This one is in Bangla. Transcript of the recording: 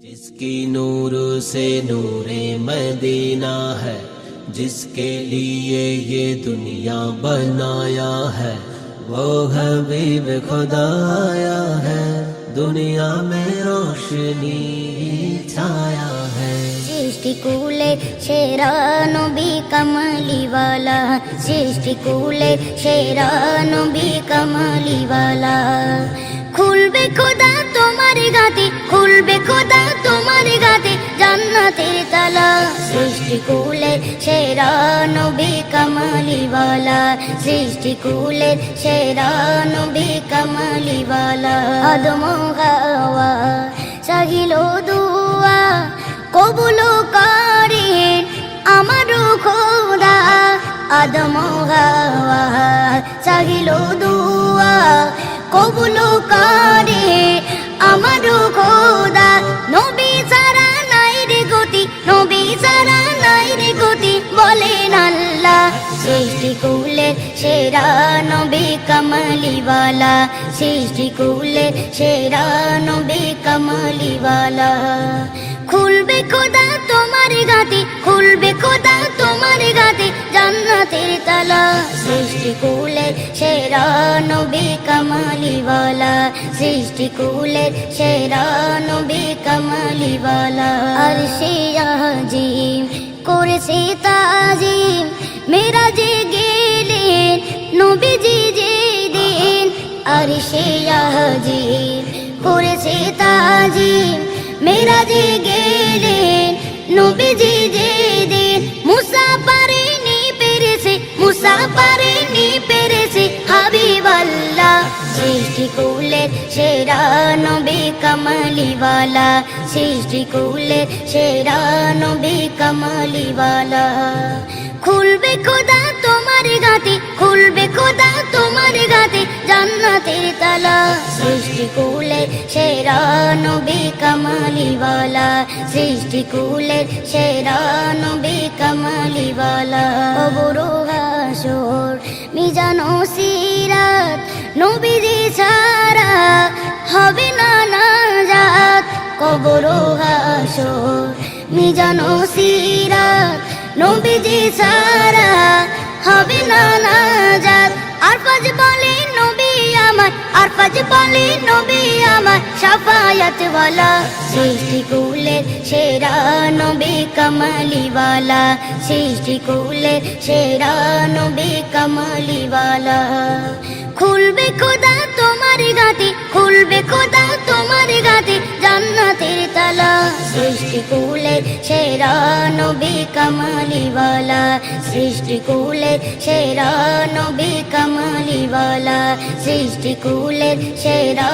जिसकी नूर से नूरे मदीना है, जिसके लिए ये दुनिया बनाया है, वो हबीब खुदा आया है, दुनिया में रोशनी छाया है। সৃষ্টিকুলে সেরা নবী কামলিওয়ালা, সৃষ্টিকুলে সেরা নবী কামলিওয়ালা। খুলবে খোদা তোমার গাতে, খুলবে খোদা তোমার গাতে জান্নাতের তালা। সৃষ্টিকুলে সেরা নবী কামলিওয়ালা, সৃষ্টিকুলে সেরা নবী কামলিওয়ালা। আদম হাওয়া চাহিল দুয়া, কবুল করেন আমারও খোদা। আদম হাওয়া চাহিল দুয়া, কবুল করে আমারও খোদা। নবী ছাড়া নাই রে গতি, নবী ছাড়া নাই রে গতি বলেন আল্লাহ। সৃষ্টিকুলের সেরা নবী কামলিওয়ালা, সৃষ্টিকুলের সেরা নবী কামলিওয়ালা। খুলবে খোদা তোমার গাতে, খুলবে খোদা তোমার গাতে জান্নাতের তালা। সৃষ্টিকুলের সেরা নবী কামলিওয়ালা, সৃষ্টিকুলের সেরা নবী কামলিওয়ালা। আরশে আজিম করেছে তাজিম, মেরাজে গেলেন নবীজি যেদিন। আরশে আজিম করেছে তাজিম, মেরাজে গেলেন নবীজি যেদিন। মুসা পারেনি পেরেছে, মুসা পারেনি পেরেছে হাবিবাল্লাহ। সৃষ্টিকুলের সেরা নবী কামলিওয়ালা, সৃষ্টিকুলের সেরা নবী কামলিওয়ালা। খুলবে খোদা তোমার গাতে, খুলবে খোদা তোমার গাতে জান্নাতের তালা। সৃষ্টিকুলের সেরা নবী কামলিওয়ালা, সৃষ্টিকুলের সেরা নবী কামলিওয়ালা। কবর হাসর মিজান সিরাত নবীজি ছাড়া হবে না নাজাত। কবর হাসর মিজান সিরাত নবীজি ছাড়া হবে না নাজাত। আরফাজ বলে নবী আমার, আরফাজ বলে নবী আমার শাফায়াত ওয়ালা। সৃষ্টিকুলের সেরা নবী কামলিওয়ালা, সৃষ্টিকুলের সেরা নবী কামলিওয়ালা। খুলবে খোদা তোমার গাতে, খুলবে খোদা তোমার গাতে জান্নাতের তালা। সৃষ্টিকুলের সেরা নবী কামলিওয়ালা, সৃষ্টিকুলের সেরা নবী কামলিওয়ালা, সৃষ্টিকুলের সেরা